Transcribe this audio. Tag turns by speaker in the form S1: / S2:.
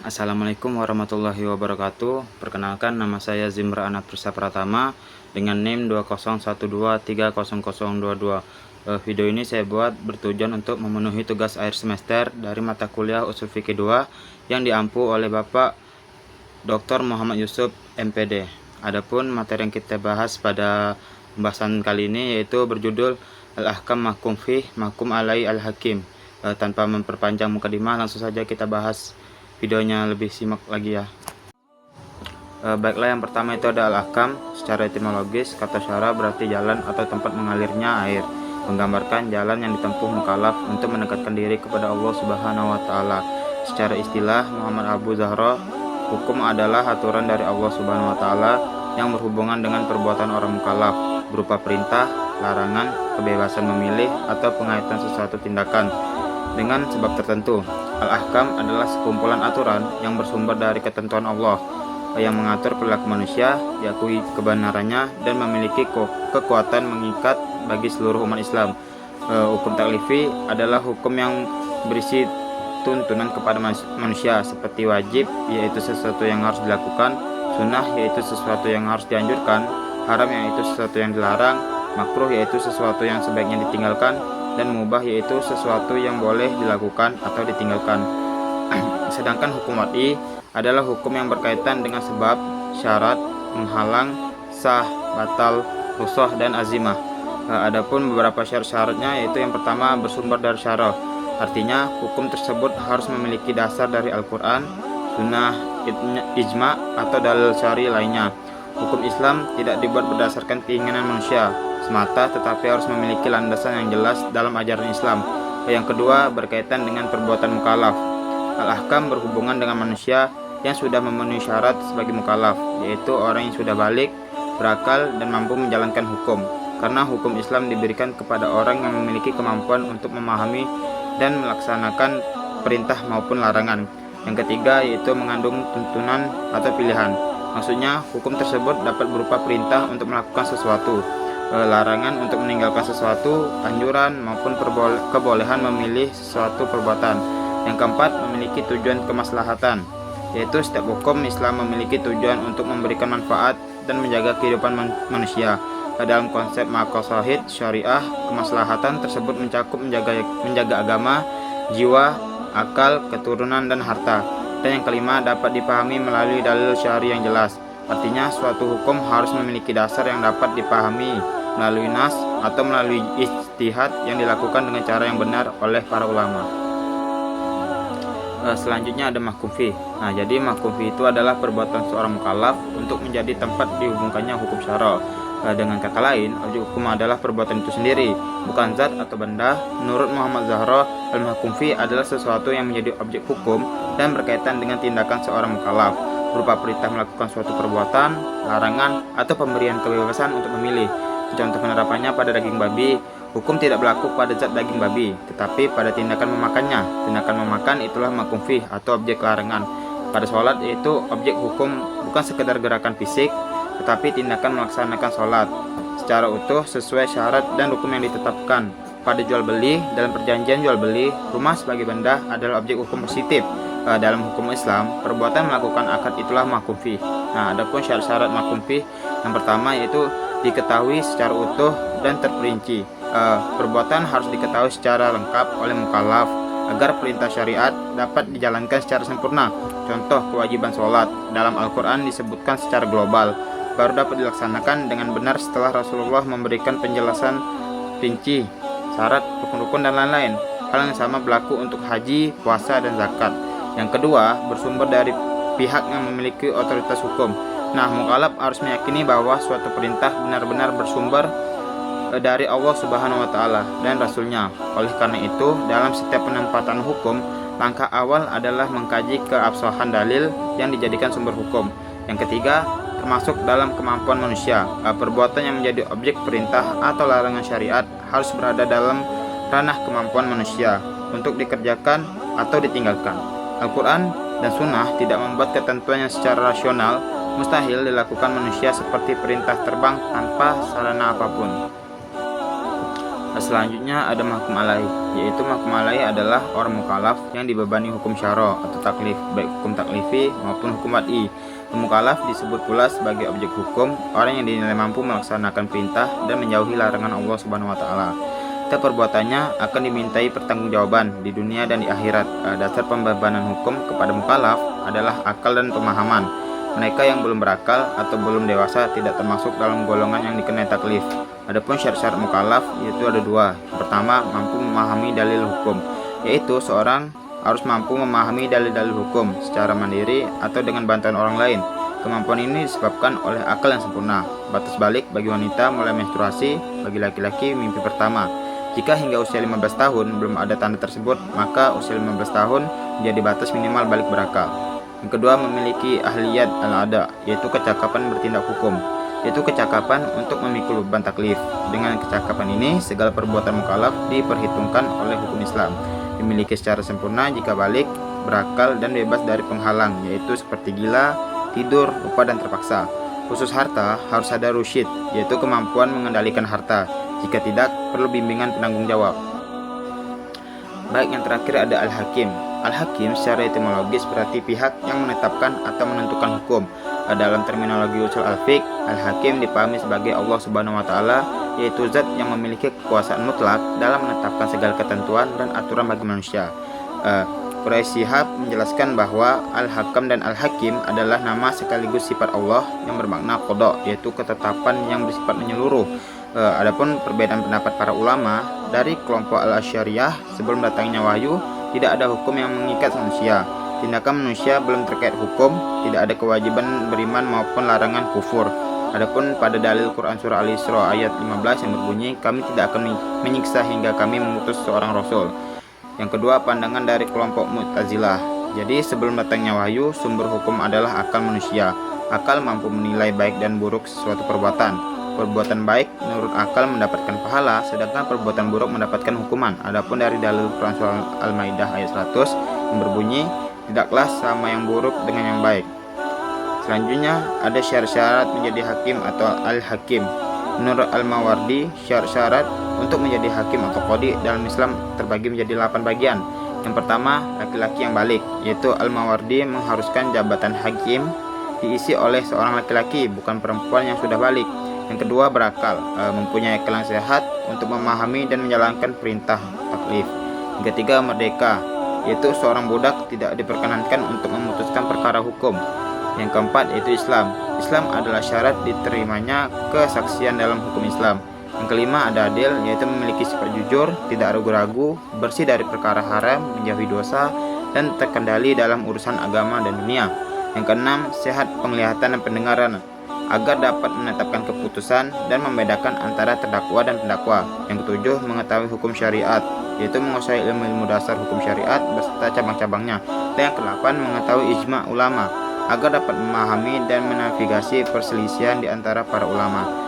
S1: Assalamualaikum warahmatullahi wabarakatuh. Perkenalkan, nama saya Zimra Anatrusa Pratama dengan NIM 2012300022. Video ini saya buat bertujuan untuk memenuhi tugas akhir semester dari mata kuliah Ushul Fikih 2 yang diampu oleh Bapak Dr. Muhammad Yusuf MPD. Adapun materi yang kita bahas pada pembahasan kali ini yaitu berjudul Al-Ahkam Mahkum Fih Mahkum Alai Al-Hakim. Tanpa memperpanjang mukadimah, langsung saja kita bahas videonya, lebih simak lagi ya. Baiklah, yang pertama itu ada al-ahkam. Secara etimologis, kata syara berarti jalan atau tempat mengalirnya air, menggambarkan jalan yang ditempuh mukallaf untuk mendekatkan diri kepada Allah Subhanahu wa taala. Secara istilah Muhammad Abu Zahra, hukum adalah aturan dari Allah Subhanahu wa taala yang berhubungan dengan perbuatan orang mukallaf, berupa perintah, larangan, kebebasan memilih atau pengaitan sesuatu tindakan dengan sebab tertentu. Al-Ahkam adalah sekumpulan aturan yang bersumber dari ketentuan Allah yang mengatur perilaku manusia, diakui kebenarannya, dan memiliki kekuatan mengikat bagi seluruh umat Islam. Hukum taklifi adalah hukum yang berisi tuntunan kepada manusia, seperti wajib, yaitu sesuatu yang harus dilakukan, sunnah, yaitu sesuatu yang harus dianjurkan, haram, yaitu sesuatu yang dilarang, makruh, yaitu sesuatu yang sebaiknya ditinggalkan, dan mubah, yaitu sesuatu yang boleh dilakukan atau ditinggalkan. Sedangkan hukum wad'i adalah hukum yang berkaitan dengan sebab, syarat, menghalang, sah, batal, rukhsah, dan azimah. Adapun beberapa syarat-syaratnya yaitu yang pertama bersumber dari syarah. Artinya hukum tersebut harus memiliki dasar dari Al-Quran, sunnah, ijma, atau dalil syar'i lainnya. Hukum Islam tidak dibuat berdasarkan keinginan manusia semata, tetapi harus memiliki landasan yang jelas dalam ajaran Islam. Yang kedua, berkaitan dengan perbuatan mukallaf. Al-Ahkam berhubungan dengan manusia yang sudah memenuhi syarat sebagai mukallaf, yaitu orang yang sudah balik, berakal, dan mampu menjalankan hukum. Karena hukum Islam diberikan kepada orang yang memiliki kemampuan untuk memahami dan melaksanakan perintah maupun larangan. Yang ketiga, yaitu mengandung tuntunan atau pilihan. Maksudnya, hukum tersebut dapat berupa perintah untuk melakukan sesuatu, larangan untuk meninggalkan sesuatu, anjuran maupun kebolehan memilih sesuatu perbuatan. Yang keempat, memiliki tujuan kemaslahatan, yaitu setiap hukum Islam memiliki tujuan untuk memberikan manfaat dan menjaga kehidupan manusia. Dalam konsep maqasid syariah, kemaslahatan tersebut mencakup menjaga agama, jiwa, akal, keturunan, dan harta. Dan yang kelima, dapat dipahami melalui dalil syar'i yang jelas. Artinya, suatu hukum harus memiliki dasar yang dapat dipahami melalui nas atau melalui ijtihad yang dilakukan dengan cara yang benar oleh para ulama. Selanjutnya ada mahkum fih. Jadi mahkum fih itu adalah perbuatan seorang mukallaf untuk menjadi tempat dihubungkannya hukum syara. Dengan kata lain, objek hukum adalah perbuatan itu sendiri, bukan zat atau benda. Menurut Muhammad Zahra, al-mahkum fih adalah sesuatu yang menjadi objek hukum dan berkaitan dengan tindakan seorang mukallaf, berupa perintah melakukan suatu perbuatan, larangan, atau pemberian kebebasan untuk memilih. Contoh penerapannya pada daging babi, hukum tidak berlaku pada zat daging babi, tetapi pada tindakan memakannya. Tindakan memakan itulah mahkum fih atau objek larangan. Pada sholat, yaitu objek hukum bukan sekedar gerakan fisik, tetapi tindakan melaksanakan sholat secara utuh sesuai syarat dan hukum yang ditetapkan. Pada jual beli, dalam perjanjian jual beli, rumah sebagai benda adalah objek hukum positif. Dalam hukum Islam, perbuatan melakukan akad itulah mahkum fih. Adapun syarat-syarat mahkum fih, yang pertama yaitu diketahui secara utuh dan terperinci. Perbuatan harus diketahui secara lengkap oleh mukallaf agar perintah syariat dapat dijalankan secara sempurna. Contoh kewajiban sholat dalam Al-Quran disebutkan secara global, baru dapat dilaksanakan dengan benar setelah Rasulullah memberikan penjelasan rinci, syarat, rukun-rukun, dan lain-lain. Hal yang sama berlaku untuk haji, puasa, dan zakat. Yang kedua, bersumber dari pihak yang memiliki otoritas hukum. Mukallaf harus meyakini bahwa suatu perintah benar-benar bersumber dari Allah Subhanahu wa taala dan Rasulnya. Oleh karena itu, dalam setiap penempatan hukum, langkah awal adalah mengkaji keabsahan dalil yang dijadikan sumber hukum. Yang ketiga, termasuk dalam kemampuan manusia. Perbuatan yang menjadi objek perintah atau larangan syariat harus berada dalam ranah kemampuan manusia untuk dikerjakan atau ditinggalkan. Al-Quran dan Sunnah tidak membuat ketentuan yang secara rasional mustahil dilakukan manusia, seperti perintah terbang tanpa sarana apapun. Selanjutnya ada mahkum alaih, yaitu mahkum alaih adalah orang mukallaf yang dibebani hukum syara atau taklif, baik hukum taklifi maupun hukum wad'i. Mukallaf disebut pula sebagai objek hukum, orang yang dinilai mampu melaksanakan perintah dan menjauhi larangan Allah Subhanahu wa taala. Setiap perbuatannya akan dimintai pertanggungjawaban di dunia dan di akhirat. Dasar pembebanan hukum kepada mukallaf adalah akal dan pemahaman. Mereka yang belum berakal atau belum dewasa tidak termasuk dalam golongan yang dikenai taklif. Adapun syarat-syarat mukallaf yaitu ada dua. Pertama, mampu memahami dalil hukum, yaitu seorang harus mampu memahami dalil-dalil hukum secara mandiri atau dengan bantuan orang lain. Kemampuan ini disebabkan oleh akal yang sempurna. Batas balik bagi wanita mulai menstruasi, bagi laki-laki mimpi pertama. Jika hingga usia 15 tahun belum ada tanda tersebut, maka usia 15 tahun menjadi batas minimal balik berakal. Yang kedua, memiliki ahliyat al-ada, yaitu kecakapan bertindak hukum, yaitu kecakapan untuk memikul beban taklif. Dengan kecakapan ini, segala perbuatan mukallaf diperhitungkan oleh hukum Islam. Dimiliki secara sempurna jika balik, berakal, dan bebas dari penghalang, yaitu seperti gila, tidur, lupa, dan terpaksa. Khusus harta, harus ada rusyid, yaitu kemampuan mengendalikan harta. Jika tidak, perlu bimbingan penanggung jawab. Baik, yang terakhir ada al-hakim. Al-hakim secara etimologis berarti pihak yang menetapkan atau menentukan hukum. Dalam terminologi usul al-fiqh, al-hakim dipahami sebagai Allah Subhanahu wa taala, yaitu zat yang memiliki kekuasaan mutlak dalam menetapkan segala ketentuan dan aturan bagi manusia. Quraisy Shihab menjelaskan bahwa al-hakam dan al-hakim adalah nama sekaligus sifat Allah yang bermakna qada, yaitu ketetapan yang bersifat menyeluruh. Adapun perbedaan pendapat para ulama, dari kelompok al-Asy'ariyah sebelum datangnya wahyu tidak ada hukum yang mengikat manusia. Tindakan manusia belum terkait hukum, tidak ada kewajiban beriman maupun larangan kufur. Adapun pada dalil Quran surah Al-Isra ayat 15 yang berbunyi, kami tidak akan menyiksa hingga kami mengutus seorang rasul. Yang kedua, pandangan dari kelompok Mu'tazilah. Jadi sebelum datangnya wahyu, sumber hukum adalah akal manusia. Akal mampu menilai baik dan buruk sesuatu perbuatan. Perbuatan baik menurut akal mendapatkan pahala, sedangkan perbuatan buruk mendapatkan hukuman. Adapun dari dalil Quran surah Al-Maidah ayat 100 yang berbunyi, tidaklah sama yang buruk dengan yang baik. Selanjutnya ada syarat-syarat menjadi hakim atau al-hakim. Menurut Al-Mawardi, syarat-syarat untuk menjadi hakim atau qadi dalam Islam terbagi menjadi 8 bagian. Yang pertama, laki-laki yang balik, yaitu Al-Mawardi mengharuskan jabatan hakim diisi oleh seorang laki-laki, bukan perempuan yang sudah balik. Yang kedua, berakal, mempunyai akal yang sehat untuk memahami dan menjalankan perintah taklif. Yang ketiga, merdeka, yaitu seorang budak tidak diperkenankan untuk memutuskan perkara hukum. Yang keempat, yaitu Islam. Islam adalah syarat diterimanya kesaksian dalam hukum Islam. Yang kelima, ada adil, yaitu memiliki sifat jujur, tidak ragu-ragu, bersih dari perkara haram, menjauhi dosa, dan terkendali dalam urusan agama dan dunia. Yang keenam, sehat penglihatan dan pendengaran, agar dapat menetapkan keputusan dan membedakan antara terdakwa dan pendakwa. Yang ketujuh, mengetahui hukum syariat, yaitu menguasai ilmu-ilmu dasar hukum syariat beserta cabang-cabangnya. Dan yang kedelapan, mengetahui ijma' ulama, agar dapat memahami dan menavigasi perselisihan di antara para ulama.